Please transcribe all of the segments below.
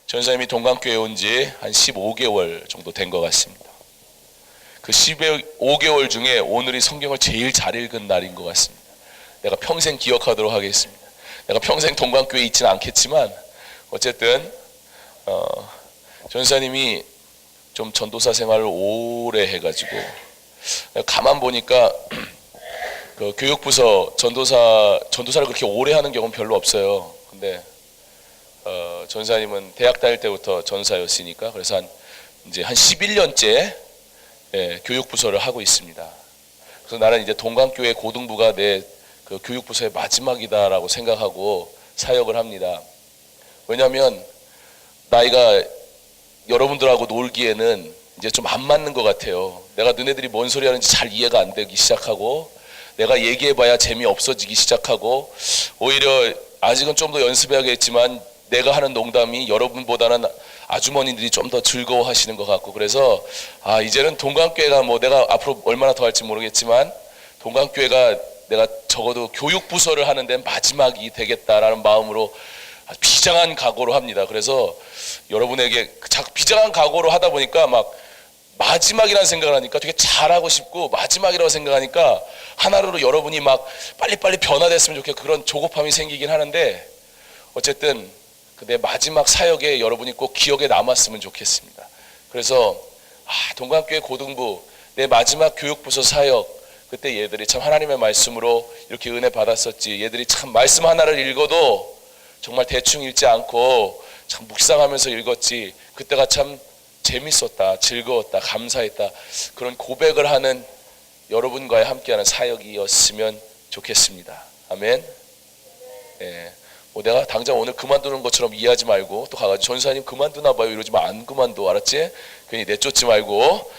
전사님이 동강교회에 온 지 한 15개월 정도 된 것 같습니다. 그 15개월 중에 오늘이 성경을 제일 잘 읽은 날인 것 같습니다. 내가 평생 기억하도록 하겠습니다. 내가 평생 동강교회에 있지는 않겠지만 어쨌든 전사님이 좀 전도사 생활을 오래 해가지고 가만 보니까 그 교육부서 전도사를 그렇게 오래 하는 경우는 별로 없어요. 근데 전사님은 대학 다닐 때부터 전사였으니까 그래서 이제 한 11년째 교육부서를 하고 있습니다. 그래서 나는 이제 동강교회 고등부가 내 그 교육부서의 마지막이다라고 생각하고 사역을 합니다. 왜냐하면 나이가 여러분들하고 놀기에는 이제 좀 안 맞는 것 같아요. 내가 너네들이 뭔 소리 하는지 잘 이해가 안 되기 시작하고 내가 얘기해봐야 재미없어지기 시작하고 오히려 아직은 좀 더 연습해야겠지만 내가 하는 농담이 여러분보다는 아주머니들이 좀 더 즐거워하시는 것 같고 그래서 이제는 동강교회가 뭐 내가 앞으로 얼마나 더 할지 모르겠지만 동강교회가 내가 적어도 교육부서를 하는 데는 마지막이 되겠다라는 마음으로 비장한 각오로 합니다. 그래서 여러분에게 비장한 각오로 하다 보니까 막 마지막이라는 생각을 하니까 되게 잘하고 싶고 마지막이라고 생각하니까 하나로 여러분이 막 빨리빨리 변화됐으면 좋겠고 그런 조급함이 생기긴 하는데 어쨌든 내 마지막 사역에 여러분이 꼭 기억에 남았으면 좋겠습니다. 그래서 동강교회 고등부 내 마지막 교육부서 사역 그때 얘들이 참 하나님의 말씀으로 이렇게 은혜 받았었지. 얘들이 참 말씀 하나를 읽어도 정말 대충 읽지 않고 참 묵상하면서 읽었지. 그때가 참 재밌었다, 즐거웠다, 감사했다. 그런 고백을 하는 여러분과의 함께하는 사역이었으면 좋겠습니다. 아멘. 뭐 내가 당장 오늘 그만두는 것처럼 이해하지 말고 또 가가지고 전사님 그만두나 봐요 이러지 마. 안 그만둬, 알았지? 괜히 내쫓지 말고.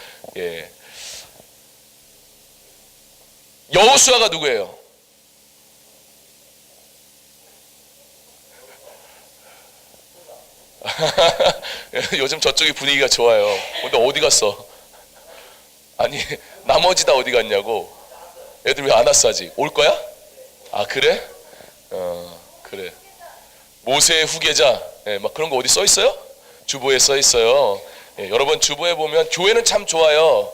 여호수아가 누구예요? 요즘 저쪽이 분위기가 좋아요. 근데 어디 갔어? 아니 나머지 다 어디 갔냐고. 애들 왜 안 왔어 아직? 올 거야? 그래? 그래. 모세의 후계자. 막 그런 거 어디 써 있어요? 주보에 써 있어요. 여러분 주보에 보면 교회는 참 좋아요.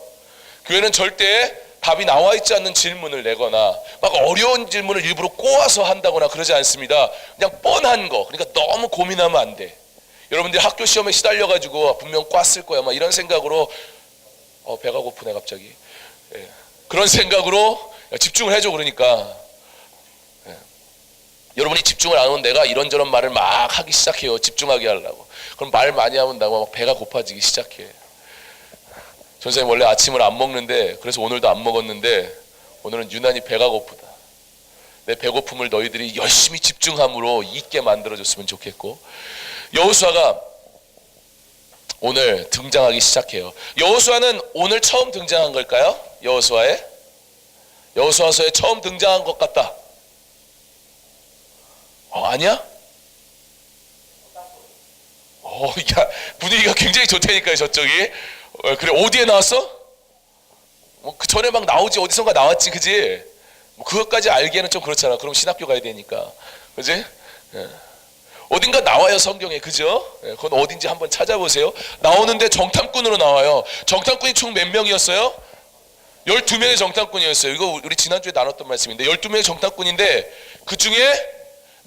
교회는 절대 답이 나와 있지 않는 질문을 내거나 막 어려운 질문을 일부러 꼬아서 한다거나 그러지 않습니다. 그냥 뻔한 거. 그러니까 너무 고민하면 안 돼. 여러분들이 학교 시험에 시달려가지고 분명 꽈을 거야 막 이런 생각으로 배가 고프네 갑자기. 그런 생각으로 집중을 해줘. 그러니까 여러분이 집중을 안 하면 내가 이런저런 말을 막 하기 시작해요. 집중하게 하려고. 그럼 말 많이 하면 막 배가 고파지기 시작해. 전사님 원래 아침을 안 먹는데 그래서 오늘도 안 먹었는데 오늘은 유난히 배가 고프다. 내 배고픔을 너희들이 열심히 집중함으로 잊게 만들어줬으면 좋겠고 여호수아가 오늘 등장하기 시작해요. 여호수아는 오늘 처음 등장한 걸까요? 여호수아서에 처음 등장한 것 같다. 아니야? 야, 분위기가 굉장히 좋다니까요 저쪽이. 그래 어디에 나왔어? 그 전에 막 나오지 어디선가 나왔지 그지? 그것까지 알기에는 좀 그렇잖아. 그럼 신학교 가야 되니까 그지? 어딘가 나와요 성경에 그죠? 그건 어딘지 한번 찾아보세요. 나오는데 정탐꾼으로 나와요. 정탐꾼이 총 몇 명이었어요? 12명의 정탐꾼이었어요. 이거 우리 지난주에 나눴던 말씀인데 12명의 정탐꾼인데 그 중에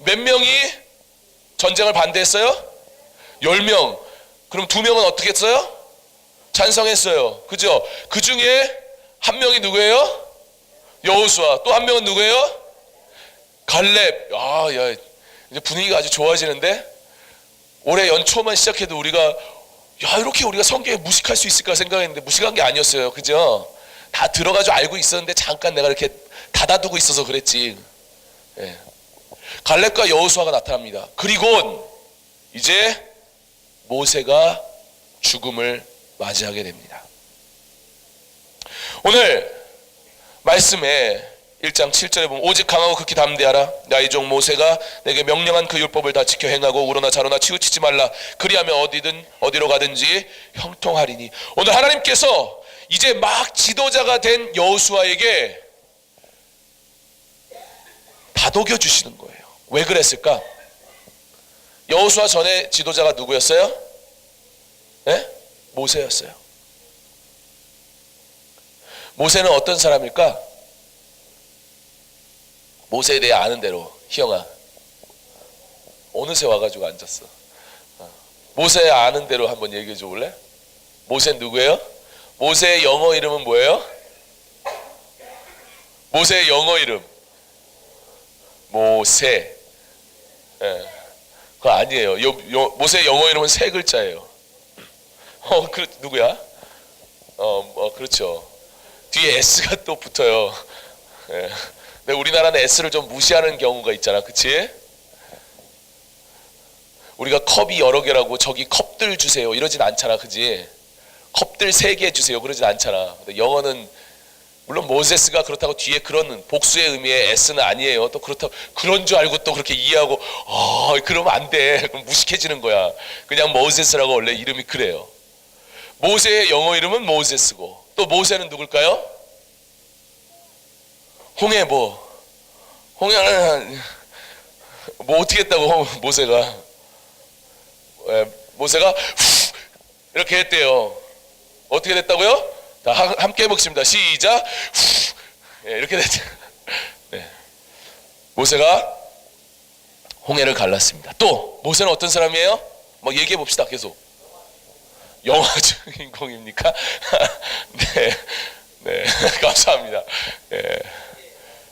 몇 명이 전쟁을 반대했어요? 10명. 그럼 2명은 어떻게 했어요? 찬성했어요. 그죠? 그 중에 한 명이 누구예요? 여호수아. 또 한 명은 누구예요? 갈렙. 야, 이제 분위기가 아주 좋아지는데 올해 연초만 시작해도 우리가 이렇게 우리가 성경에 무식할 수 있을까 생각했는데 무식한 게 아니었어요. 그죠? 다 들어가지고 알고 있었는데 잠깐 내가 이렇게 닫아두고 있어서 그랬지. 갈렙과 여호수아가 나타납니다. 그리고 이제 모세가 죽음을 맞이하게 됩니다. 오늘 말씀에 1장 7절에 보면 오직 강하고 극히 담대하라. 나의 종 모세가 내게 명령한 그 율법을 다 지켜 행하고 우로나 좌로나 치우치지 말라. 그리하면 어디로 가든지 형통하리니. 오늘 하나님께서 이제 막 지도자가 된 여호수아에게 다독여 주시는 거예요. 왜 그랬을까? 여호수아 전에 지도자가 누구였어요? 네? 모세였어요. 모세는 어떤 사람일까? 모세에 대해 아는 대로. 희영아 어느새 와가지고 앉았어. 모세 아는 대로 한번 얘기해 줘 볼래? 모세는 누구예요? 모세의 영어 이름은 뭐예요? 모세의 영어 이름 모세. 예. 그거 아니에요. 모세의 영어 이름은 세 글자예요. 누구야? 그렇죠. 뒤에 S가 또 붙어요. 예. 근데 우리나라는 S를 좀 무시하는 경우가 있잖아, 그치? 우리가 컵이 여러 개라고 저기 컵들 주세요 이러진 않잖아, 그지? 컵들 3개 주세요 그러진 않잖아. 근데 영어는 물론 모세스가 그렇다고 뒤에 그런 복수의 의미의 S는 아니에요. 또 그렇다고 그런 줄 알고 또 그렇게 이해하고 그러면 안 돼. 그럼 무식해지는 거야. 그냥 모세스라고 원래 이름이 그래요. 모세의 영어 이름은 모세스고 또 모세는 누굴까요? 홍해는 뭐 어떻게 했다고 모세가 이렇게 했대요. 어떻게 됐다고요? 다 함께 해보겠습니다. 시작. 이렇게 됐죠. 네. 모세가 홍해를 갈랐습니다. 또 모세는 어떤 사람이에요? 뭐 얘기해 봅시다. 계속. 영화 주인공입니까? 네, 감사합니다.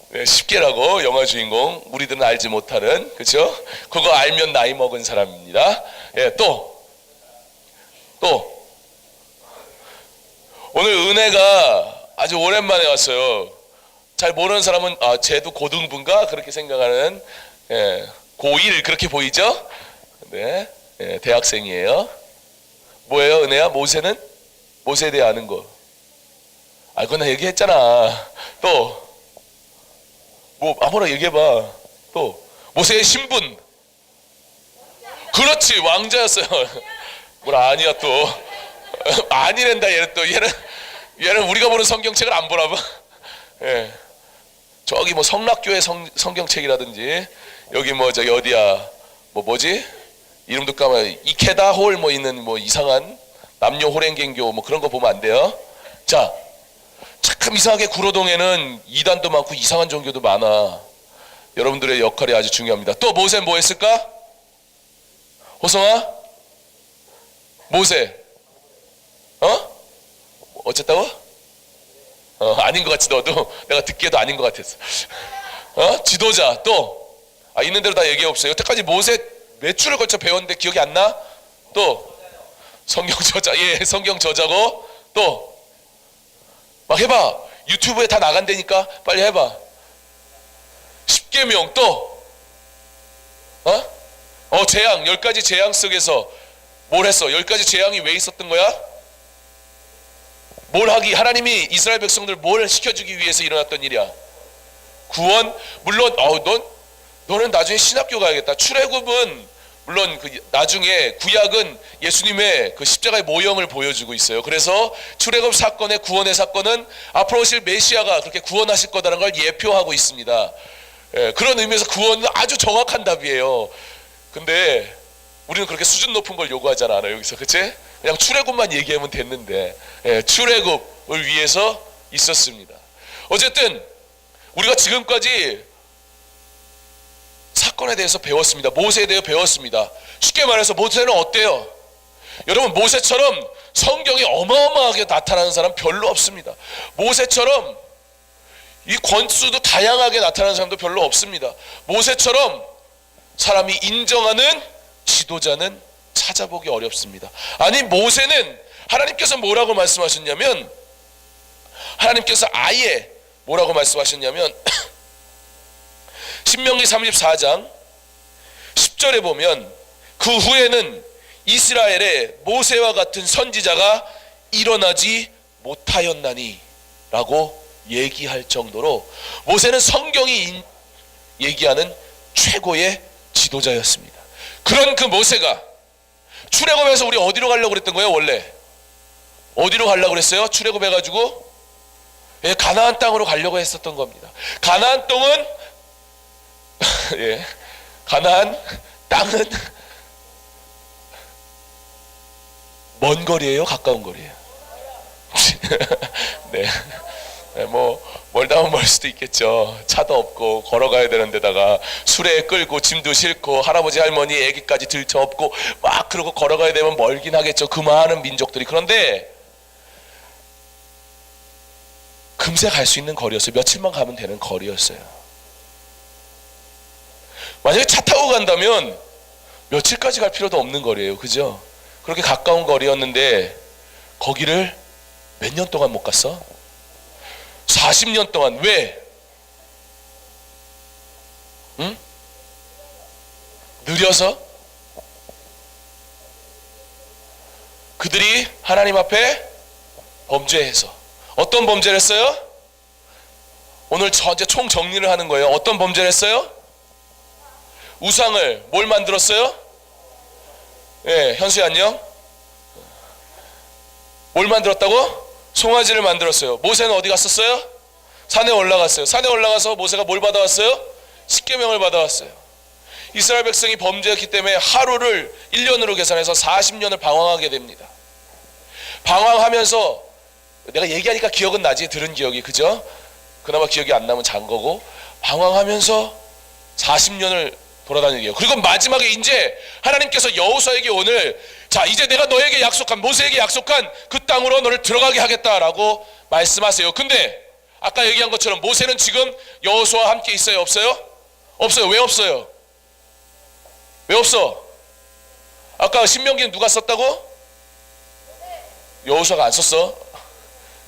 네, 쉽게라고 영화 주인공 우리들은 알지 못하는 그렇죠? 그거 알면 나이 먹은 사람입니다. 또 오늘 은혜가 아주 오랜만에 왔어요. 잘 모르는 사람은 쟤도 고등부인가 그렇게 생각하는 고1 그렇게 보이죠? 네, 대학생이에요. 뭐예요, 은혜야? 모세는? 모세에 대해 아는 거. 그건 나 얘기했잖아. 또 아무나 얘기해봐. 또 모세의 신분. 그렇지, 왕자였어요. 뭘 아니야 또. 아니랜다 얘는 또. 얘는 우리가 보는 성경책을 안 보나 봐. 저기 뭐 성락교회 성경책이라든지 여기 뭐 저기 어디야 뭐지 이름도 까먹어. 이케다 홀 뭐 있는 뭐 이상한 남녀 호랭갱교 뭐 그런 거 보면 안 돼요. 자, 참 이상하게 구로동에는 이단도 많고 이상한 종교도 많아. 여러분들의 역할이 아주 중요합니다. 또 모세는 뭐 했을까? 호성아? 모세 어쨌다고? 아닌 것 같지. 너도 내가 듣기에도 아닌 것 같았어. 지도자. 또 있는 대로 다 얘기해 없어요. 여태까지 모세 몇 주를 걸쳐 배웠는데 기억이 안 나? 또 성경 저자. 성경 저자고. 또 막 해봐. 유튜브에 다 나간다니까 빨리 해봐. 십계명. 또 재앙. 10가지 재앙 속에서 뭘 했어? 10가지 재앙이 왜 있었던 거야? 뭘 하기? 하나님이 이스라엘 백성들 뭘 시켜주기 위해서 일어났던 일이야? 구원. 물론 너는 나중에 신학교 가야겠다. 출애굽은 물론 나중에 구약은 예수님의 그 십자가의 모형을 보여주고 있어요. 그래서 출애굽 사건의 구원의 사건은 앞으로 오실 메시아가 그렇게 구원하실 거다라는 걸 예표하고 있습니다. 그런 의미에서 구원은 아주 정확한 답이에요. 근데 우리는 그렇게 수준 높은 걸 요구하지 않아요. 여기서 그치? 그냥 출애굽만 얘기하면 됐는데 출애굽을 위해서 있었습니다. 어쨌든 우리가 지금까지 사건에 대해서 배웠습니다. 모세에 대해 배웠습니다. 쉽게 말해서 모세는 어때요? 여러분, 모세처럼 성경에 어마어마하게 나타나는 사람 별로 없습니다. 모세처럼 이 권수도 다양하게 나타나는 사람도 별로 없습니다. 모세처럼 사람이 인정하는 지도자는 찾아보기 어렵습니다. 아니, 모세는 하나님께서 뭐라고 말씀하셨냐면, 하나님께서 아예 뭐라고 말씀하셨냐면 신명기 34장 10절에 보면 그 후에는 이스라엘에 모세와 같은 선지자가 일어나지 못하였나니 라고 얘기할 정도로 모세는 성경이 얘기하는 최고의 지도자였습니다. 그런 그 모세가 출애굽해서 우리 어디로 가려고 그랬던 거예요? 원래 어디로 가려고 그랬어요? 출애굽해가지고 가나안 땅으로 가려고 했었던 겁니다. 가나안 땅은 가나안 땅은 먼 거리예요? 가까운 거리예요? 네. 네, 뭐 멀다면 멀 수도 있겠죠. 차도 없고 걸어가야 되는 데다가 수레에 끌고 짐도 싣고 할아버지 할머니 애기까지 들쳐 업고 막 그러고 걸어가야 되면 멀긴 하겠죠. 그 많은 민족들이. 그런데 금세 갈 수 있는 거리였어요. 며칠만 가면 되는 거리였어요. 만약에 차 타고 간다면 며칠까지 갈 필요도 없는 거리예요. 그죠? 그렇게 가까운 거리였는데 거기를 몇 년 동안 못 갔어? 40년 동안. 왜? 응? 느려서? 그들이 하나님 앞에 범죄해서. 어떤 범죄를 했어요? 오늘 이제 총 정리를 하는 거예요. 어떤 범죄를 했어요? 우상을 뭘 만들었어요? 예, 현수야 안녕. 뭘 만들었다고? 송아지를 만들었어요. 모세는 어디 갔었어요? 산에 올라갔어요. 산에 올라가서 모세가 뭘 받아왔어요? 십계명을 받아왔어요. 이스라엘 백성이 범죄했기 때문에 하루를 1년으로 계산해서 40년을 방황하게 됩니다. 방황하면서 내가 얘기하니까 기억은 나지. 들은 기억이. 그죠? 그나마 기억이 안 나면 잔 거고. 방황하면서 40년을 돌아다니게요. 그리고 마지막에 이제 하나님께서 여호수아에게 오늘 자 이제 내가 너에게 약속한 모세에게 약속한 그 땅으로 너를 들어가게 하겠다라고 말씀하세요. 근데 아까 얘기한 것처럼 모세는 지금 여호수아와 함께 있어요? 없어요? 없어요. 왜 없어요? 왜 없어? 아까 신명기는 누가 썼다고? 여호수아가 안 썼어.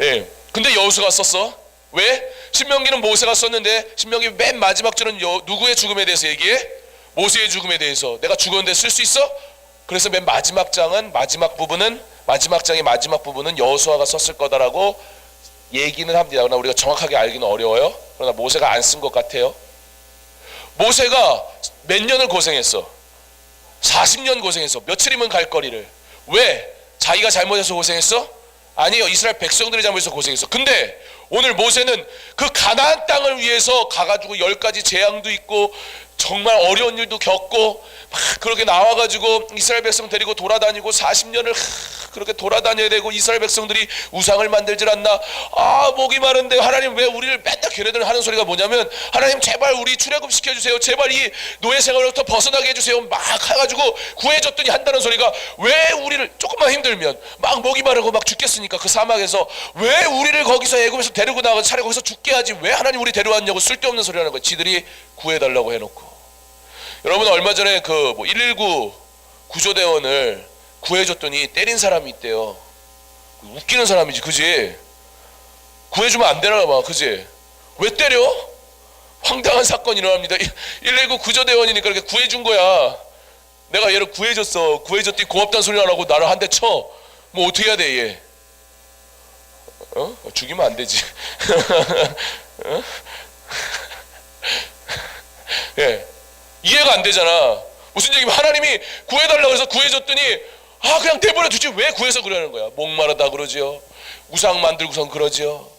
예. 근데 여호수아가 썼어. 왜? 신명기는 모세가 썼는데 신명기 맨 마지막 줄은 누구의 죽음에 대해서 얘기해? 모세의 죽음에 대해서. 내가 죽었는데 쓸 수 있어? 그래서 맨 마지막 장은 마지막 장의 마지막 부분은 여호수아가 썼을 거다라고 얘기는 합니다. 그러나 우리가 정확하게 알기는 어려워요. 그러나 모세가 안 쓴 것 같아요. 모세가 몇 년을 고생했어? 40년 고생했어. 며칠이면 갈 거리를. 왜? 자기가 잘못해서 고생했어? 아니요. 이스라엘 백성들이 잘못해서 고생했어. 근데 오늘 모세는 그 가나안 땅을 위해서 가가지고 10가지 재앙도 있고 정말 어려운 일도 겪고 막 그렇게 나와가지고 이스라엘 백성 데리고 돌아다니고 40년을 그렇게 돌아다녀야 되고 이스라엘 백성들이 우상을 만들질 않나. 아 목이 마른데 하나님 왜 우리를 맨날 걔네들 하는 소리가 뭐냐면 하나님 제발 우리 출애굽 시켜주세요. 제발 이 노예 생활로부터 벗어나게 해주세요. 막 해가지고 구해줬더니 한다는 소리가 왜 우리를 조금만 힘들면 막 목이 마르고 막 죽겠으니까 그 사막에서 왜 우리를 거기서 애굽에서 데리고 나가서 차라리 거기서 죽게 하지 왜 하나님 우리 데려왔냐고 쓸데없는 소리 하는 거야. 지들이 구해달라고 해놓고. 여러분 얼마 전에 그 119 구조대원을 구해줬더니 때린 사람이 있대요. 웃기는 사람이지, 그지? 구해주면 안 되나 봐, 그지? 왜 때려? 황당한 사건이 일어납니다. 119 구조대원이니까 이렇게 구해준 거야. 내가 얘를 구해줬어. 구해줬더니 고맙다는 소리 안 하고 나를 한 대 쳐. 뭐 어떻게 해야 돼, 얘? 어? 죽이면 안 되지. 어? 예. 이해가 안 되잖아. 무슨 얘기면 하나님이 구해달라고 해서 구해줬더니 아 그냥 내버려 두지 왜 구해서 그러는 거야. 목마르다 그러지요. 우상 만들고선 그러지요.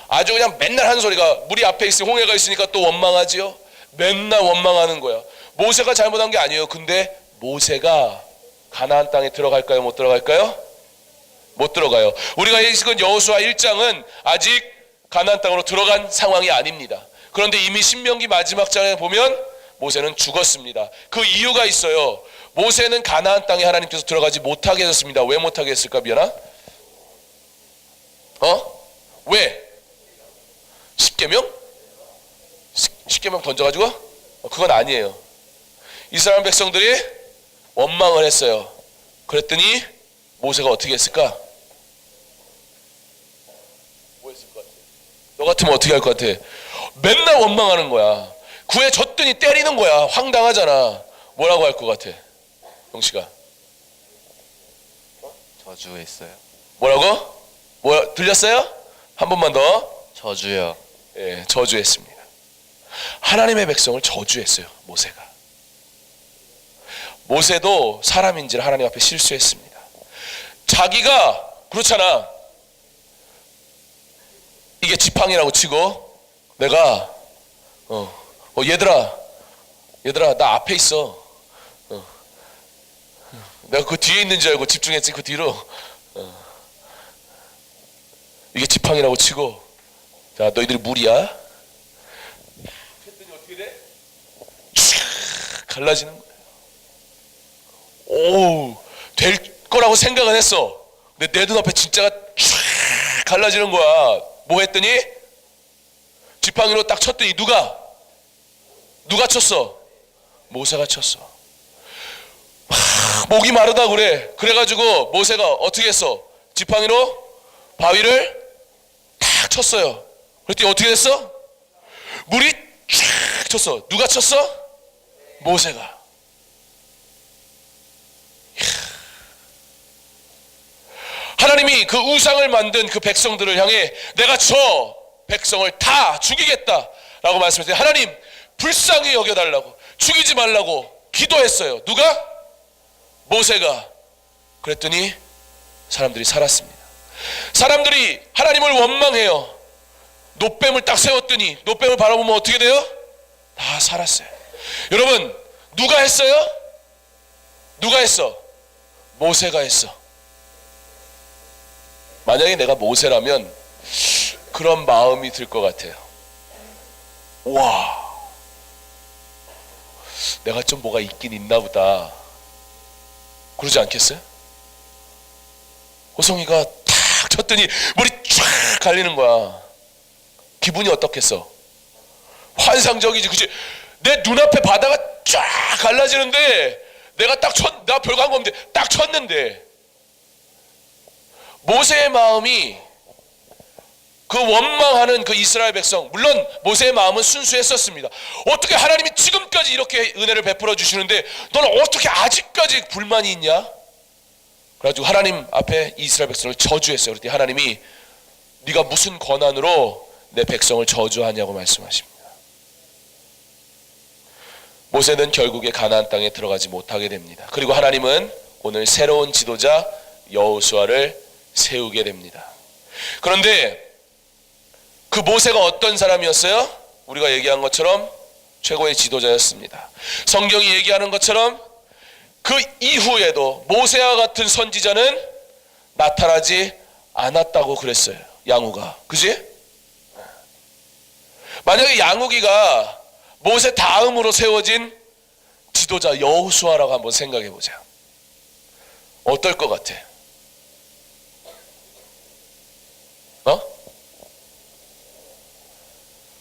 아주 그냥 맨날 하는 소리가 물이 앞에 있으니 홍해가 있으니까 또 원망하지요. 맨날 원망하는 거야. 모세가 잘못한 게 아니에요. 근데 모세가 가나안 땅에 들어갈까요? 못 들어갈까요? 못 들어가요. 우리가 읽은 여호수아 1장은 아직 가나안 땅으로 들어간 상황이 아닙니다. 그런데 이미 신명기 마지막 장에 보면 모세는 죽었습니다. 그 이유가 있어요. 모세는 가나안 땅에 하나님께서 들어가지 못하게 했습니다. 왜 못하게 했을까 미연아? 왜? 십계명? 십계명 던져가지고? 그건 아니에요. 이스라엘 백성들이 원망을 했어요. 그랬더니 모세가 어떻게 했을까? 뭐 했을 것 같아? 너 같으면 어떻게 할 것 같아? 맨날 원망하는 거야. 구해줬더니 때리는 거야. 황당하잖아. 뭐라고 할 것 같아? 영씨가 저주했어요. 뭐라고? 들렸어요? 한 번만 더. 저주요. 예, 저주했습니다. 하나님의 백성을 저주했어요. 모세가. 모세도 사람인지라 하나님 앞에 실수했습니다. 자기가 그렇잖아. 이게 지팡이라고 치고 내가 얘들아 나 앞에 있어. 내가 그 뒤에 있는 줄 알고 집중했지. 그 뒤로 이게 지팡이라고 치고, 자 너희들이 물이야. 했더니 어떻게 돼? 촤악 갈라지는 거야. 오, 될 거라고 생각은 했어. 근데 내 눈앞에 진짜가 촤악 갈라지는 거야. 뭐 했더니 지팡이로 딱 쳤더니 누가 쳤어? 모세가 쳤어. 목이 마르다 그래. 그래가지고 모세가 어떻게 했어? 지팡이로 바위를 탁 쳤어요. 그랬더니 어떻게 됐어? 물이 쫙 쳤어. 누가 쳤어? 모세가. 하나님이 그 우상을 만든 그 백성들을 향해 내가 저 백성을 다 죽이겠다라고 말씀했어요. 하나님 불쌍히 여겨달라고, 죽이지 말라고 기도했어요. 누가? 모세가. 그랬더니 사람들이 살았습니다. 사람들이 하나님을 원망해요. 놋뱀을 딱 세웠더니 놋뱀을 바라보면 어떻게 돼요? 다 살았어요. 여러분 누가 했어요? 누가 했어? 모세가 했어. 만약에 내가 모세라면 그런 마음이 들 것 같아요. 와, 내가 좀 뭐가 있긴 있나 보다. 그러지 않겠어요? 호성이가 탁 쳤더니 물이 쫙 갈리는 거야. 기분이 어떻겠어? 환상적이지, 그치? 내 눈앞에 바다가 쫙 갈라지는데 내가 나 별거 한 거 없는데 딱 쳤는데. 모세의 마음이 그 원망하는 그 이스라엘 백성, 물론 모세의 마음은 순수했었습니다. 어떻게 하나님이 지금까지 이렇게 은혜를 베풀어 주시는데 너는 어떻게 아직까지 불만이 있냐? 그래가지고 하나님 앞에 이스라엘 백성을 저주했어요. 그랬더니 하나님이 네가 무슨 권한으로 내 백성을 저주하냐고 말씀하십니다. 모세는 결국에 가나안 땅에 들어가지 못하게 됩니다. 그리고 하나님은 오늘 새로운 지도자 여호수아를 세우게 됩니다. 그런데 그 모세가 어떤 사람이었어요? 우리가 얘기한 것처럼 최고의 지도자였습니다. 성경이 얘기하는 것처럼 그 이후에도 모세와 같은 선지자는 나타나지 않았다고 그랬어요. 양우가. 그지? 만약에 양우기가 모세 다음으로 세워진 지도자 여호수아라고 한번 생각해 보자. 어떨 것 같아?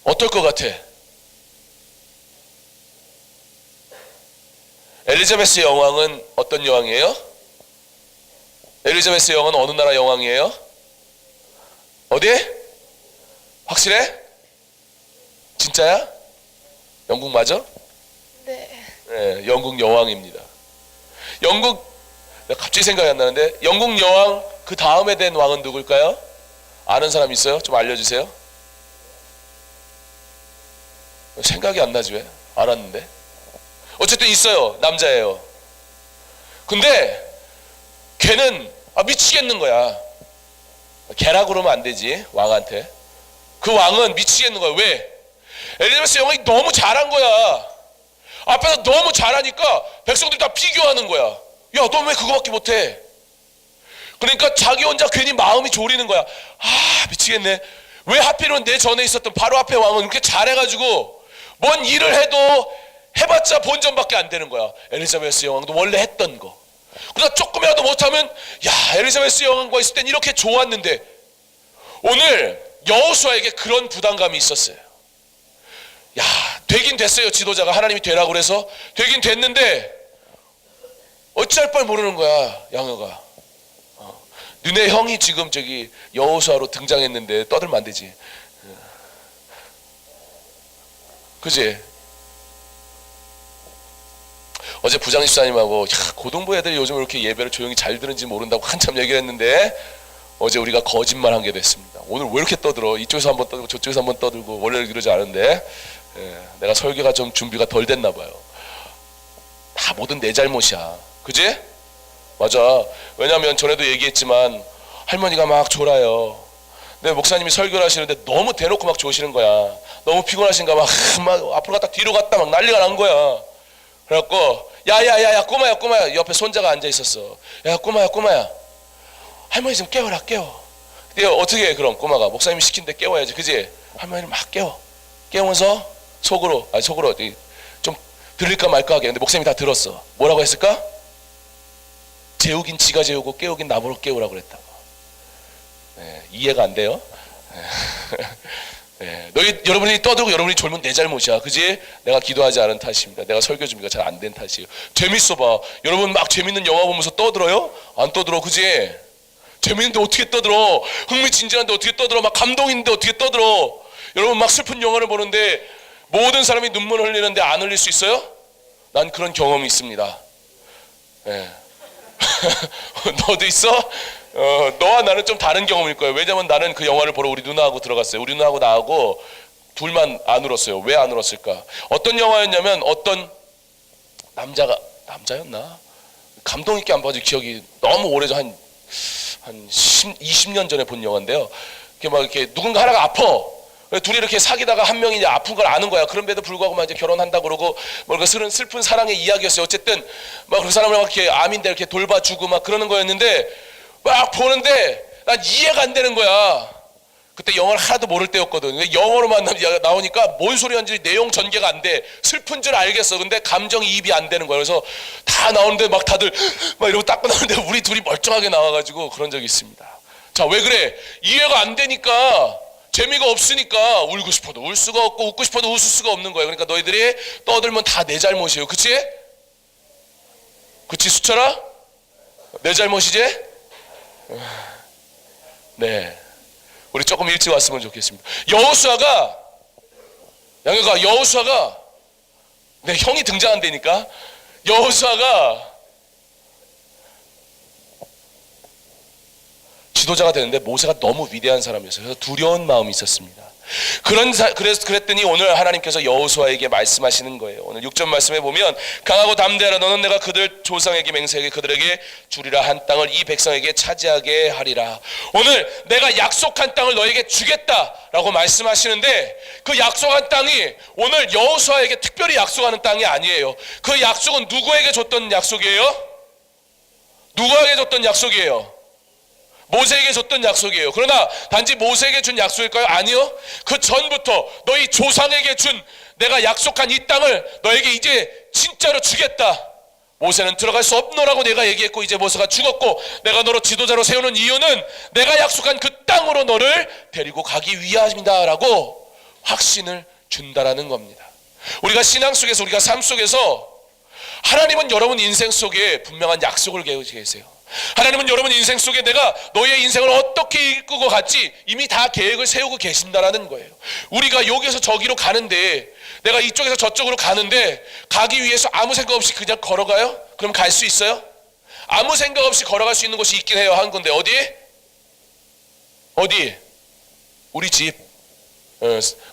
어떨 것 같아? 엘리자베스 여왕은 어떤 여왕이에요? 엘리자베스 여왕은 어느 나라 여왕이에요? 어디? 확실해? 진짜야? 영국 맞아? 네. 네, 영국 여왕입니다. 갑자기 생각이 안 나는데 영국 여왕 그 다음에 된 왕은 누굴까요? 아는 사람 있어요? 좀 알려주세요. 생각이 안 나지 왜? 알았는데. 어쨌든 있어요. 남자예요. 근데 걔는 미치겠는 거야. 걔라 그러면 안 되지, 왕한테. 그 왕은 미치겠는 거야. 왜? 엘리자베스 여왕이 너무 잘한 거야. 앞에서 너무 잘하니까 백성들이 다 비교하는 거야. 야, 너 왜 그거밖에 못해? 그러니까 자기 혼자 괜히 마음이 졸이는 거야. 미치겠네. 왜 하필이면 내 전에 있었던 바로 앞에 왕은 그렇게 잘해가지고 뭔 일을 해도 해봤자 본전밖에 안 되는 거야. 엘리자베스 여왕도 원래 했던 거. 그러다 조금이라도 못하면 야, 엘리자베스 여왕과 있을 땐 이렇게 좋았는데. 오늘 여호수아에게 그런 부담감이 있었어요. 야, 되긴 됐어요. 지도자가 하나님이 되라고 그래서 되긴 됐는데 어찌할 바를 모르는 거야. 양호가. 너네 형이 지금 저기 여호수아로 등장했는데 떠들면 안 되지. 그지? 어제 부장 집사님하고 고등부 애들이 요즘 이렇게 예배를 조용히 잘 들은지 모른다고 한참 얘기를 했는데 어제 우리가 거짓말 한 게 됐습니다. 오늘 왜 이렇게 떠들어? 이쪽에서 한번 떠들고 저쪽에서 한번 떠들고 원래 그러지 않은데 내가 설교가 좀 준비가 덜 됐나 봐요. 다 뭐든 내 잘못이야. 그지? 맞아. 왜냐면 전에도 얘기했지만 할머니가 막 졸아요. 근데 목사님이 설교를 하시는데 너무 대놓고 막 조시는 거야. 너무 피곤하신가 막 앞으로 갔다 뒤로 갔다 막 난리가 난 거야. 그래갖고 야야야야 꼬마야 옆에 손자가 앉아 있었어. 야 꼬마야 할머니 좀 깨워라, 깨워. 근데 어떻게 해? 그럼 꼬마가 목사님이 시킨데 깨워야지, 그지? 할머니를 막 깨우면서 속으로 좀 들릴까 말까 하게. 근데 목사님이 다 들었어. 뭐라고 했을까? 재우긴 지가 재우고 깨우긴 나보러 깨우라고 그랬다고. 네, 이해가 안 돼요? 네, 여러분이 떠들고 여러분이 졸면 내 잘못이야, 그지? 내가 기도하지 않은 탓입니다. 내가 설교 준비가 잘 안 된 탓이에요. 재밌어 봐. 여러분 막 재밌는 영화 보면서 떠들어요? 안 떠들어, 그지? 재밌는데 어떻게 떠들어? 흥미진진한데 어떻게 떠들어? 막 감동인데 어떻게 떠들어? 여러분 막 슬픈 영화를 보는데 모든 사람이 눈물 흘리는데 안 흘릴 수 있어요? 난 그런 경험이 있습니다. 네. 너도 있어? 너와 나는 좀 다른 경험일 거예요. 왜냐면 나는 그 영화를 보러 우리 누나하고 들어갔어요. 우리 누나하고 나하고 둘만 안 울었어요. 왜 안 울었을까? 어떤 영화였냐면 어떤 남자였나? 감동 있게 안 봐도 기억이 너무 오래전 한 20년 전에 본 영화인데요. 이렇게 누군가 하나가 아파. 둘이 이렇게 사귀다가 한 명이 이제 아픈 걸 아는 거야. 그런데도 불구하고 막 이제 결혼한다 그러고 뭔가 슬픈 사랑의 이야기였어요. 어쨌든 막 그 사람을 막 이렇게 암인데 이렇게 돌봐주고 막 그러는 거였는데 막 보는데 난 이해가 안 되는 거야. 그때 영어를 하나도 모를 때였거든. 영어로만 나오니까 뭔 소리 하는지 내용 전개가 안 돼. 슬픈 줄 알겠어. 근데 감정이입이 안 되는 거야. 그래서 다 나오는데 막 다들 막 이러고 닦고 나오는데 우리 둘이 멀쩡하게 나와가지고 그런 적이 있습니다. 자, 왜 그래? 이해가 안 되니까, 재미가 없으니까 울고 싶어도 울 수가 없고 웃고 싶어도 웃을 수가 없는 거예요. 그러니까 너희들이 떠들면 다 내 잘못이에요. 그치? 그치, 수철아? 내 잘못이지? 네, 우리 조금 일찍 왔으면 좋겠습니다. 여호수아가, 양현아, 여호수아가, 내 형이 등장한다니까. 여호수아가 지도자가 되는데 모세가 너무 위대한 사람이었어요. 그래서 두려운 마음이 있었습니다. 그랬더니 오늘 하나님께서 여호수아에게 말씀하시는 거예요. 오늘 6절 말씀에 보면 강하고 담대하라. 너는 내가 그들 조상에게 맹세하게 그들에게 주리라 한 땅을 이 백성에게 차지하게 하리라. 오늘 내가 약속한 땅을 너에게 주겠다라고 말씀하시는데 그 약속한 땅이 오늘 여호수아에게 특별히 약속하는 땅이 아니에요. 그 약속은 누구에게 줬던 약속이에요? 누구에게 줬던 약속이에요? 모세에게 줬던 약속이에요. 그러나 단지 모세에게 준 약속일까요? 아니요. 그 전부터 너희 조상에게 준 내가 약속한 이 땅을 너에게 이제 진짜로 주겠다. 모세는 들어갈 수 없노라고 내가 얘기했고 이제 모세가 죽었고 내가 너로 지도자로 세우는 이유는 내가 약속한 그 땅으로 너를 데리고 가기 위함이다 라고 확신을 준다라는 겁니다. 우리가 신앙 속에서, 우리가 삶 속에서 하나님은 여러분 인생 속에 분명한 약속을 계세요. 하나님은 여러분 인생 속에 내가 너의 인생을 어떻게 이끌고 갈지 이미 다 계획을 세우고 계신다라는 거예요. 우리가 여기서 저기로 가는데, 내가 이쪽에서 저쪽으로 가는데 가기 위해서 아무 생각 없이 그냥 걸어가요? 그럼 갈 수 있어요? 아무 생각 없이 걸어갈 수 있는 곳이 있긴 해요. 한 군데. 어디? 우리 집.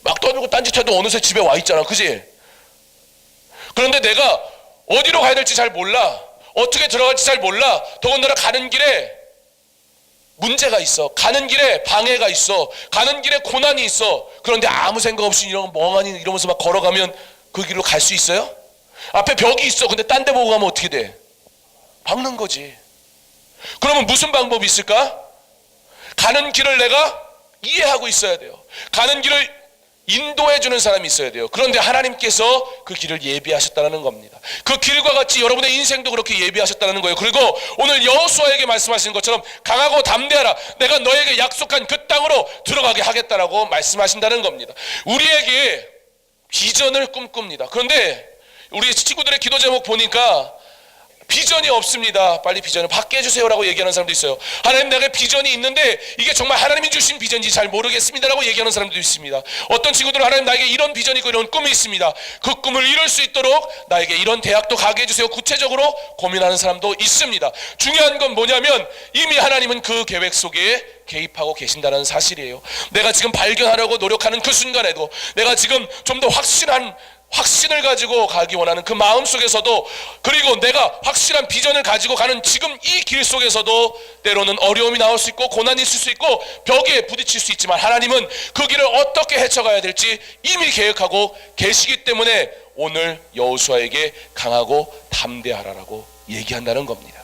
막 떠들고 딴짓해도 어느새 집에 와 있잖아, 그지? 그런데 내가 어디로 가야 될지 잘 몰라. 어떻게 들어갈지 잘 몰라. 더군다나 가는 길에 문제가 있어. 가는 길에 방해가 있어. 가는 길에 고난이 있어. 그런데 아무 생각 없이 멍하니 이러면서 막 걸어가면 그 길로 갈 수 있어요? 앞에 벽이 있어. 근데 딴 데 보고 가면 어떻게 돼? 박는 거지. 그러면 무슨 방법이 있을까? 가는 길을 내가 이해하고 있어야 돼요. 가는 길을 인도해주는 사람이 있어야 돼요. 그런데 하나님께서 그 길을 예비하셨다는 겁니다. 그 길과 같이 여러분의 인생도 그렇게 예비하셨다는 거예요. 그리고 오늘 여호수아에게 말씀하시는 것처럼 강하고 담대하라. 내가 너에게 약속한 그 땅으로 들어가게 하겠다라고 말씀하신다는 겁니다. 우리에게 비전을 꿈꿉니다. 그런데 우리 친구들의 기도 제목 보니까 비전이 없습니다. 빨리 비전을 받게 해주세요라고 얘기하는 사람도 있어요. 하나님, 내게 비전이 있는데 이게 정말 하나님이 주신 비전인지 잘 모르겠습니다라고 얘기하는 사람도 있습니다. 어떤 친구들은 하나님, 나에게 이런 비전이 있고 이런 꿈이 있습니다. 그 꿈을 이룰 수 있도록 나에게 이런 대학도 가게 해주세요. 구체적으로 고민하는 사람도 있습니다. 중요한 건 뭐냐면 이미 하나님은 그 계획 속에 개입하고 계신다는 사실이에요. 내가 지금 발견하려고 노력하는 그 순간에도, 내가 지금 좀 더 확신을 가지고 가기 원하는 그 마음 속에서도, 그리고 내가 확실한 비전을 가지고 가는 지금 이 길 속에서도 때로는 어려움이 나올 수 있고 고난이 있을 수 있고 벽에 부딪힐 수 있지만 하나님은 그 길을 어떻게 헤쳐가야 될지 이미 계획하고 계시기 때문에 오늘 여호수아에게 강하고 담대하라라고 얘기한다는 겁니다.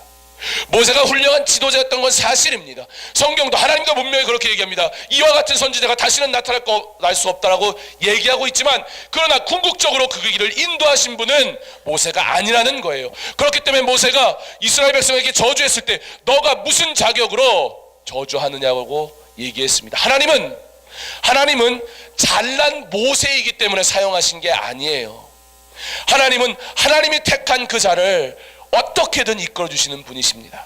모세가 훌륭한 지도자였던 건 사실입니다. 성경도 하나님도 분명히 그렇게 얘기합니다. 이와 같은 선지자가 다시는 날 수 없다라고 얘기하고 있지만, 그러나 궁극적으로 그 길을 인도하신 분은 모세가 아니라는 거예요. 그렇기 때문에 모세가 이스라엘 백성에게 저주했을 때 너가 무슨 자격으로 저주하느냐고 얘기했습니다. 하나님은 잘난 모세이기 때문에 사용하신 게 아니에요. 하나님은 하나님이 택한 그 자를 어떻게든 이끌어주시는 분이십니다.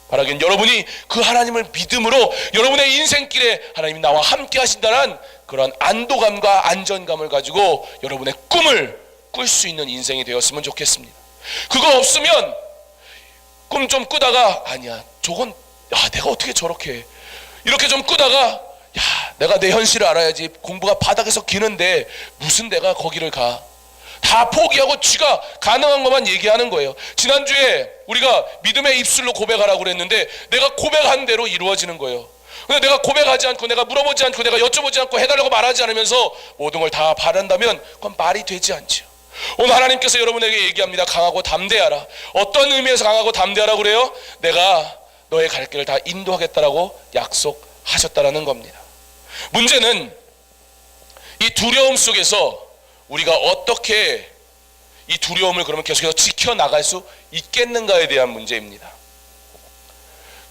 바라기는 여러분이 그 하나님을 믿음으로 여러분의 인생길에 하나님이 나와 함께 하신다는 그런 안도감과 안전감을 가지고 여러분의 꿈을 꿀 수 있는 인생이 되었으면 좋겠습니다. 그거 없으면 꿈 좀 꾸다가 아니야 저건 내가 어떻게 저렇게 해. 이렇게 좀 꾸다가 내가 내 현실을 알아야지. 공부가 바닥에서 기는데 무슨 내가 거기를 가. 다 포기하고 쥐가 가능한 것만 얘기하는 거예요. 지난주에 우리가 믿음의 입술로 고백하라고 그랬는데 내가 고백한 대로 이루어지는 거예요. 근데 내가 고백하지 않고 내가 물어보지 않고 내가 여쭤보지 않고 해달라고 말하지 않으면서 모든 걸 다 바란다면 그건 말이 되지 않죠. 오늘 하나님께서 여러분에게 얘기합니다. 강하고 담대하라. 어떤 의미에서 강하고 담대하라고 그래요? 내가 너의 갈 길을 다 인도하겠다라고 약속하셨다라는 겁니다. 문제는 이 두려움 속에서 우리가 어떻게 이 두려움을 그러면 계속해서 지켜나갈 수 있겠는가에 대한 문제입니다.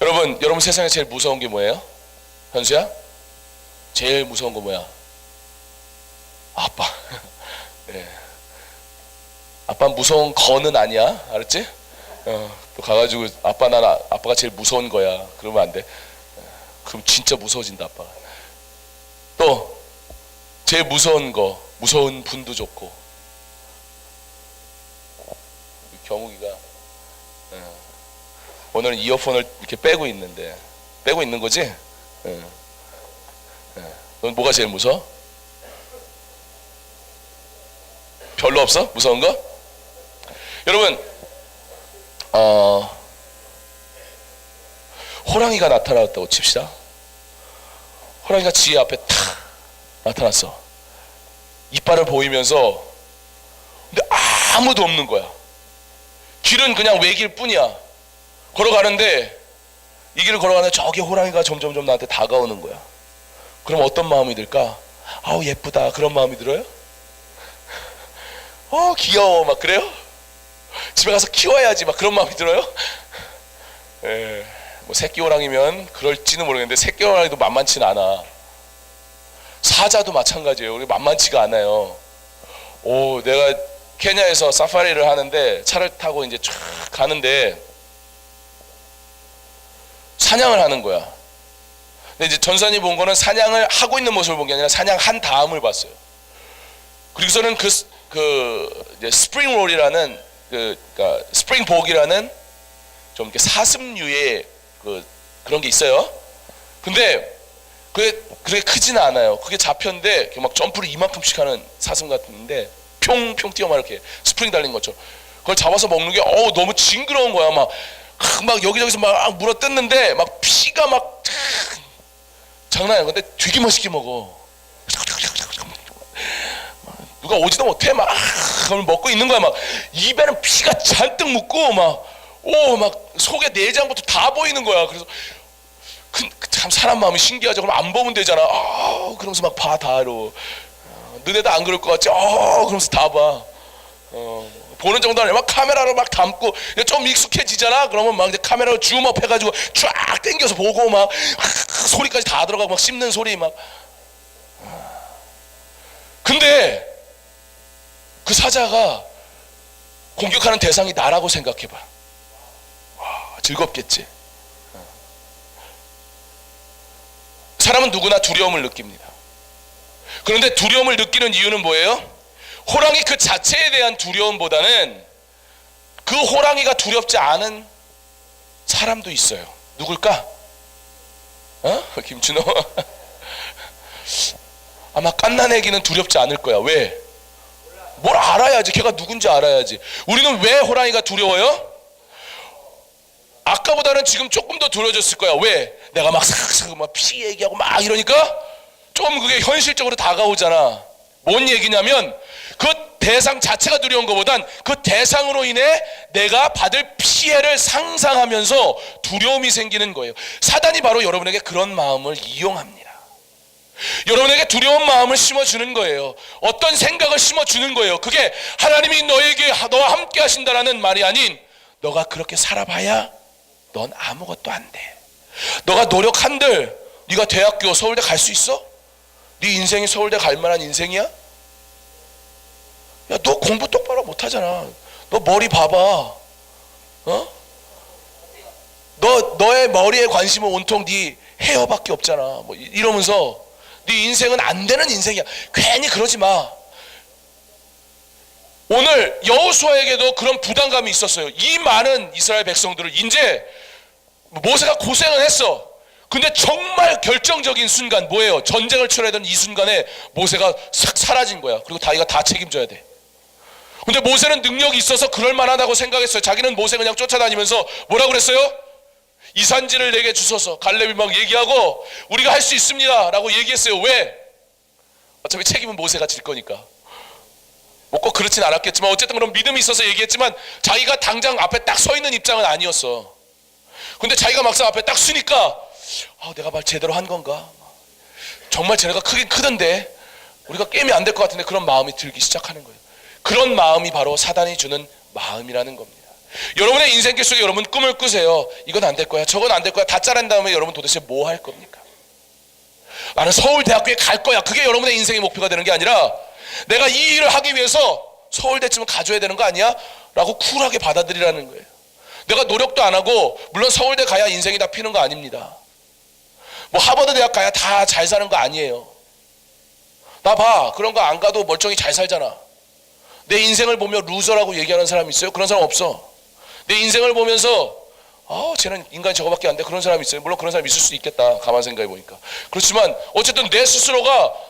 여러분 세상에 제일 무서운 게 뭐예요? 현수야? 제일 무서운 거 뭐야? 아빠. 네. 아빠 무서운 거는 아니야. 알았지? 또 가가지고 아빠가 제일 무서운 거야. 그러면 안 돼. 그럼 진짜 무서워진다 아빠가. 또 제일 무서운 거, 무서운 분도 좋고. 경욱이가 오늘은 이어폰을 이렇게 빼고 있는데 빼고 있는 거지? 넌 뭐가 제일 무서워? 별로 없어? 무서운 거? 여러분 호랑이가 나타났다고 칩시다. 호랑이가 지혜 앞에 탁 나타났어. 이빨을 보이면서 근데 아무도 없는 거야. 길은 그냥 외길 뿐이야. 걸어가는데 이 길을 걸어가는데 저기 호랑이가 점점점 나한테 다가오는 거야. 그럼 어떤 마음이 들까? 아우 예쁘다 그런 마음이 들어요? 귀여워 막 그래요? 집에 가서 키워야지 막 그런 마음이 들어요? 뭐 새끼 호랑이면 그럴지는 모르겠는데 새끼 호랑이도 만만치는 않아. 사자도 마찬가지예요. 우리 만만치가 않아요. 내가 케냐에서 사파리를 하는데 차를 타고 이제 쫙 가는데 사냥을 하는 거야. 근데 이제 전선이 본 거는 사냥을 하고 있는 모습을 본 게 아니라 사냥한 다음을 봤어요. 그리고서는 이제 스프링 롤이라는 그러니까 스프링 복이라는 좀 이렇게 사슴류의 그런 게 있어요. 근데 그게 크지는 않아요. 그게 잡혔는데 막 점프를 이만큼씩 하는 사슴 같은데 평평 뛰어 막 이렇게 스프링 달린 것처럼 그걸 잡아서 먹는 게 너무 징그러운 거야. 막 여기저기서 막 물어 뜯는데 막 피가 막 장난 아니야. 근데 되게 맛있게 먹어. 누가 오지도 못해. 그걸 먹고 있는 거야. 막 입에는 피가 잔뜩 묻고 막 속에 내장부터 다 보이는 거야. 그래서 참 사람 마음이 신기하죠. 그럼 안 보면 되잖아. 그러면서 막 봐 다로. 너네도 안 그럴 것 같지? 그러면서 다 봐. 보는 정도 아니라 막 카메라로 막 담고 좀 익숙해지잖아. 그러면 막 이제 카메라로 줌업 해가지고 쫙 당겨서 보고 막 소리까지 다 들어가고 막 씹는 소리 막. 근데 그 사자가 공격하는 대상이 나라고 생각해봐. 즐겁겠지. 사람은 누구나 두려움을 느낍니다. 그런데 두려움을 느끼는 이유는 뭐예요? 호랑이 그 자체에 대한 두려움보다는 그 호랑이가 두렵지 않은 사람도 있어요. 누굴까? 김준호? 아마 갓난애기는 두렵지 않을 거야. 왜? 뭘 알아야지. 걔가 누군지 알아야지. 우리는 왜 호랑이가 두려워요? 아까보다는 지금 조금 더 두려워졌을 거야. 왜? 내가 막 피 얘기하고 막 이러니까 좀 그게 현실적으로 다가오잖아. 뭔 얘기냐면 그 대상 자체가 두려운 것보단 그 대상으로 인해 내가 받을 피해를 상상하면서 두려움이 생기는 거예요. 사단이 바로 여러분에게 그런 마음을 이용합니다. 여러분에게 두려운 마음을 심어주는 거예요. 어떤 생각을 심어주는 거예요. 그게 하나님이 너에게 너와 함께 하신다라는 말이 아닌, 너가 그렇게 살아봐야 넌 아무것도 안 돼. 너가 노력한들 네가 대학교 서울대 갈 수 있어? 네 인생이 서울대 갈 만한 인생이야? 야, 너 공부 똑바로 못하잖아. 너 머리 봐봐. 너의 머리에 관심은 온통 네 헤어밖에 없잖아. 뭐 이러면서 네 인생은 안 되는 인생이야. 괜히 그러지 마. 오늘 여호수아에게도 그런 부담감이 있었어요. 이 많은 이스라엘 백성들을 이제 모세가 고생을 했어. 근데 정말 결정적인 순간 뭐예요? 전쟁을 치러야 되는 이 순간에 모세가 싹 사라진 거야. 그리고 다이가 다 책임져야 돼. 근데 모세는 능력이 있어서 그럴 만하다고 생각했어요. 자기는 모세 그냥 쫓아다니면서 뭐라고 그랬어요? 이 산지를 내게 주소서. 갈렙이 막 얘기하고 우리가 할 수 있습니다 라고 얘기했어요. 왜? 어차피 책임은 모세가 질 거니까. 뭐 꼭 그렇진 않았겠지만 어쨌든 그런 믿음이 있어서 얘기했지만 자기가 당장 앞에 딱 서 있는 입장은 아니었어. 근데 자기가 막상 앞에 딱 서니까 내가 말 제대로 한 건가? 정말 쟤네가 크긴 크던데 우리가 게임이 안 될 것 같은데, 그런 마음이 들기 시작하는 거예요. 그런 마음이 바로 사단이 주는 마음이라는 겁니다. 여러분의 인생길 속에 여러분 꿈을 꾸세요. 이건 안 될 거야, 저건 안 될 거야 다 짜낸 다음에 여러분 도대체 뭐 할 겁니까? 나는 서울대학교에 갈 거야. 그게 여러분의 인생의 목표가 되는 게 아니라 내가 이 일을 하기 위해서 서울대쯤은 가줘야 되는 거 아니야? 라고 쿨하게 받아들이라는 거예요. 내가 노력도 안 하고, 물론 서울대 가야 인생이 다 피는 거 아닙니다. 뭐 하버드 대학 가야 다 잘 사는 거 아니에요. 나 봐, 그런 거 안 가도 멀쩡히 잘 살잖아. 내 인생을 보며 루저라고 얘기하는 사람 있어요? 그런 사람 없어. 내 인생을 보면서 쟤는 인간이 저거밖에 안 돼, 그런 사람 있어요? 물론 그런 사람 있을 수도 있겠다, 가만 생각해 보니까. 그렇지만 어쨌든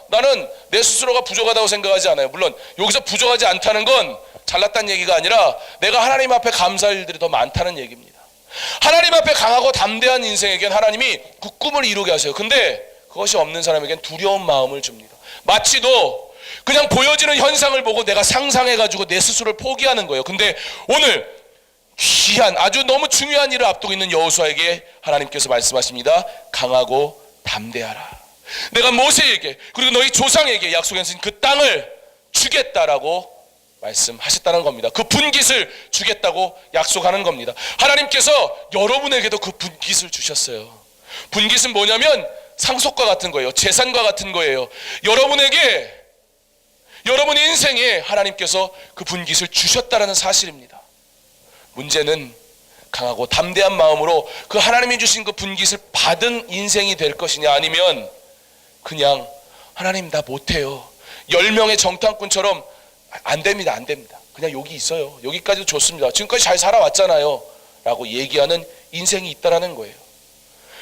나는 내 스스로가 부족하다고 생각하지 않아요. 물론 여기서 부족하지 않다는 건 잘났다는 얘기가 아니라 내가 하나님 앞에 감사할 일들이 더 많다는 얘기입니다. 하나님 앞에 강하고 담대한 인생에겐 하나님이 그 꿈을 이루게 하세요. 근데 그것이 없는 사람에겐 두려운 마음을 줍니다. 마치 너 그냥 보여지는 현상을 보고 내가 상상해가지고 내 스스로를 포기하는 거예요. 근데 오늘 귀한 아주 너무 중요한 일을 앞두고 있는 여호수아에게 하나님께서 말씀하십니다. 강하고 담대하라. 내가 모세에게 그리고 너희 조상에게 약속했으니 그 땅을 주겠다라고 말씀하셨다는 겁니다. 그 분깃을 주겠다고 약속하는 겁니다. 하나님께서 여러분에게도 그 분깃을 주셨어요. 분깃은 뭐냐면 상속과 같은 거예요. 재산과 같은 거예요. 여러분 인생에 하나님께서 그 분깃을 주셨다는 사실입니다. 문제는 강하고 담대한 마음으로 그 하나님이 주신 그 분깃을 받은 인생이 될 것이냐, 아니면 그냥 하나님 나 못해요, 10명의 정탐꾼처럼 안 됩니다, 그냥 여기 있어요, 여기까지도 좋습니다, 지금까지 잘 살아왔잖아요 라고 얘기하는 인생이 있다라는 거예요.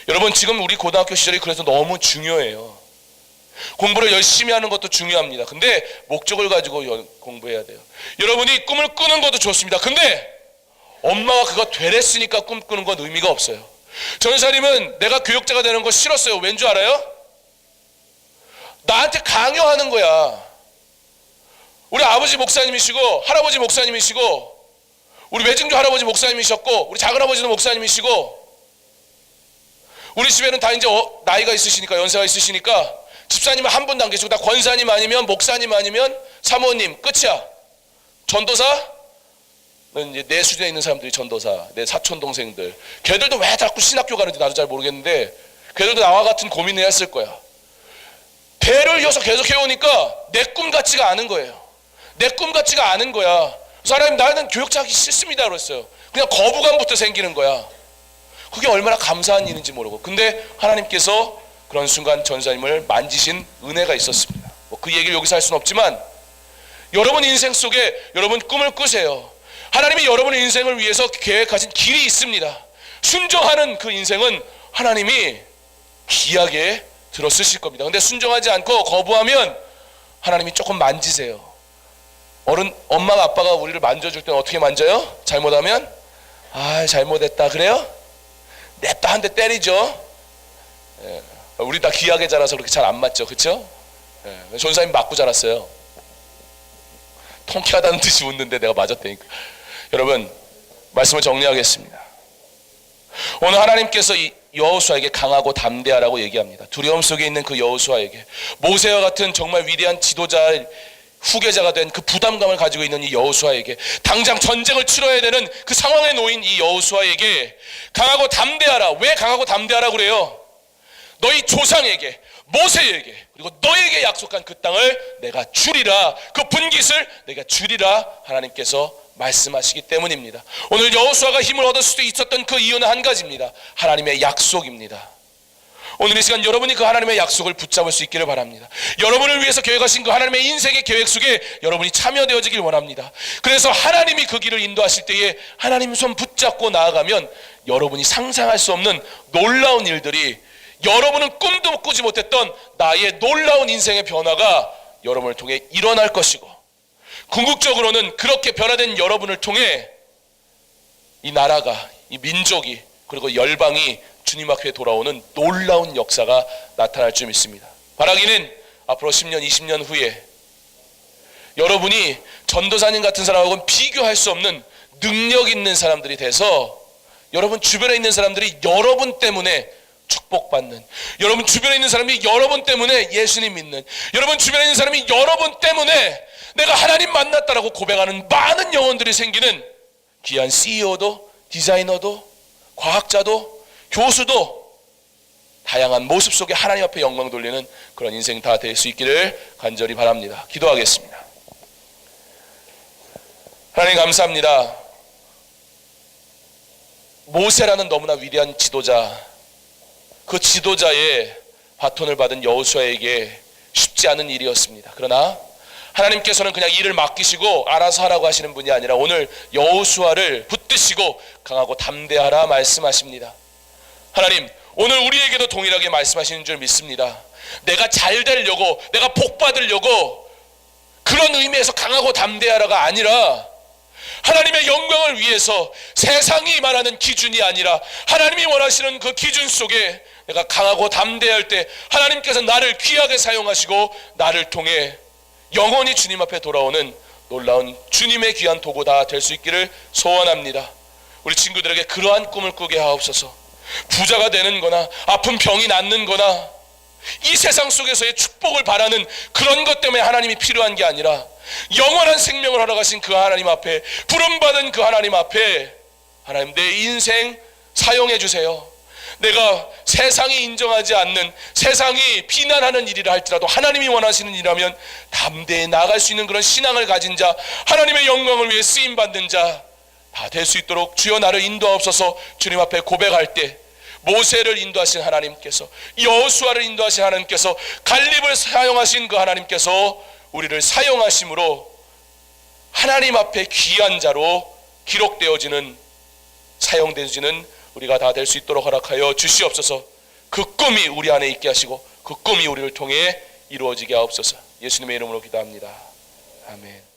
여러분, 지금 우리 고등학교 시절이 그래서 너무 중요해요. 공부를 열심히 하는 것도 중요합니다. 근데 목적을 가지고 공부해야 돼요. 여러분이 꿈을 꾸는 것도 좋습니다. 근데 엄마가 그거 되랬으니까 꿈꾸는 건 의미가 없어요. 전사님은 내가 교육자가 되는 거 싫었어요. 왠 줄 알아요? 나한테 강요하는 거야. 우리 아버지 목사님이시고 할아버지 목사님이시고 우리 외증조 할아버지 목사님이셨고 우리 작은아버지도 목사님이시고 우리 집에는 다 이제 나이가 있으시니까, 연세가 있으시니까 집사님은 한 분도 안 계시고 다 권사님 아니면 목사님 아니면 사모님, 끝이야. 전도사? 이제 내 수준에 있는 사람들이 전도사, 내 사촌 동생들, 걔들도 왜 자꾸 신학교 가는지 나도 잘 모르겠는데 걔들도 나와 같은 고민을 했을 거야. 대를 이어서 계속 해오니까 내 꿈 같지가 않은 거예요. 내 꿈 같지가 않은 거야. 그래서 하나님, 나는 교육자 하기 싫습니다 그랬어요. 그냥 거부감부터 생기는 거야. 그게 얼마나 감사한 일인지 모르고. 근데 하나님께서 그런 순간 전사님을 만지신 은혜가 있었습니다. 그 얘기를 여기서 할 수는 없지만 여러분 인생 속에 여러분 꿈을 꾸세요. 하나님이 여러분의 인생을 위해서 계획하신 길이 있습니다. 순종하는 그 인생은 하나님이 귀하게 들어쓰실 겁니다. 근데 순종하지 않고 거부하면 하나님이 조금 만지세요. 엄마가 아빠가 우리를 만져줄 때는 어떻게 만져요? 잘못하면 잘못했다 그래요? 냅다 한 대 때리죠. 우리 다 귀하게 자라서 그렇게 잘 안 맞죠, 그렇죠? 전사님 맞고 자랐어요. 통쾌하다는 듯이 웃는데 내가 맞았다니까. 여러분, 말씀을 정리하겠습니다. 오늘 하나님께서 이 여호수아에게 강하고 담대하라고 얘기합니다. 두려움 속에 있는 그 여호수아에게, 모세와 같은 정말 위대한 지도자의 후계자가 된 그 부담감을 가지고 있는 이 여호수아에게, 당장 전쟁을 치러야 되는 그 상황에 놓인 이 여호수아에게 강하고 담대하라. 왜 강하고 담대하라고 그래요? 너희 조상에게, 모세에게, 그리고 너에게 약속한 그 땅을 내가 주리라, 그 분깃을 내가 주리라 하나님께서 말씀하시기 때문입니다. 오늘 여호수아가 힘을 얻을 수도 있었던 그 이유는 한 가지입니다. 하나님의 약속입니다. 오늘 이 시간 여러분이 그 하나님의 약속을 붙잡을 수 있기를 바랍니다. 여러분을 위해서 계획하신 그 하나님의 인생의 계획 속에 여러분이 참여되어지길 원합니다. 그래서 하나님이 그 길을 인도하실 때에 하나님 손 붙잡고 나아가면 여러분이 상상할 수 없는 놀라운 일들이, 여러분은 꿈도 꾸지 못했던 나의 놀라운 인생의 변화가 여러분을 통해 일어날 것이고, 궁극적으로는 그렇게 변화된 여러분을 통해 이 나라가, 이 민족이, 그리고 열방이 주님 앞에 돌아오는 놀라운 역사가 나타날 줄 믿습니다. 바라기는 앞으로 10년, 20년 후에 여러분이 전도사님 같은 사람하고는 비교할 수 없는 능력 있는 사람들이 돼서 여러분 주변에 있는 사람들이 여러분 때문에 축복받는, 여러분 주변에 있는 사람이 여러분 때문에 예수님 믿는, 여러분 주변에 있는 사람이 여러분 때문에 내가 하나님 만났다라고 고백하는 많은 영혼들이 생기는 귀한 CEO도, 디자이너도, 과학자도, 교수도 다양한 모습 속에 하나님 앞에 영광 돌리는 그런 인생 다 될 수 있기를 간절히 바랍니다. 기도하겠습니다. 하나님 감사합니다. 모세라는 너무나 위대한 지도자, 그 지도자의 바톤을 받은 여호수아에게 쉽지 않은 일이었습니다. 그러나 하나님께서는 그냥 일을 맡기시고 알아서 하라고 하시는 분이 아니라 오늘 여호수아를 붙드시고 강하고 담대하라 말씀하십니다. 하나님, 오늘 우리에게도 동일하게 말씀하시는 줄 믿습니다. 내가 잘 되려고, 내가 복 받으려고 그런 의미에서 강하고 담대하라가 아니라 하나님의 영광을 위해서 세상이 말하는 기준이 아니라 하나님이 원하시는 그 기준 속에 내가 강하고 담대할 때 하나님께서 나를 귀하게 사용하시고 나를 통해 영원히 주님 앞에 돌아오는 놀라운 주님의 귀한 도구다 될 수 있기를 소원합니다. 우리 친구들에게 그러한 꿈을 꾸게 하옵소서. 부자가 되는 거나 아픈 병이 낫는 거나 이 세상 속에서의 축복을 바라는 그런 것 때문에 하나님이 필요한 게 아니라 영원한 생명을 허락하신 그 하나님 앞에, 부름받은 그 하나님 앞에 하나님 내 인생 사용해 주세요. 내가 세상이 인정하지 않는, 세상이 비난하는 일이라 할지라도 하나님이 원하시는 일이라면 담대히 나아갈 수 있는 그런 신앙을 가진 자, 하나님의 영광을 위해 쓰임받는 자 다 될 수 있도록 주여 나를 인도하옵소서. 주님 앞에 고백할 때 모세를 인도하신 하나님께서, 여호수아를 인도하신 하나님께서, 갈렙을 사용하신 그 하나님께서 우리를 사용하심으로 하나님 앞에 귀한 자로 기록되어지는, 사용되어지는 우리가 다 될 수 있도록 허락하여 주시옵소서. 그 꿈이 우리 안에 있게 하시고 그 꿈이 우리를 통해 이루어지게 하옵소서. 예수님의 이름으로 기도합니다. 아멘.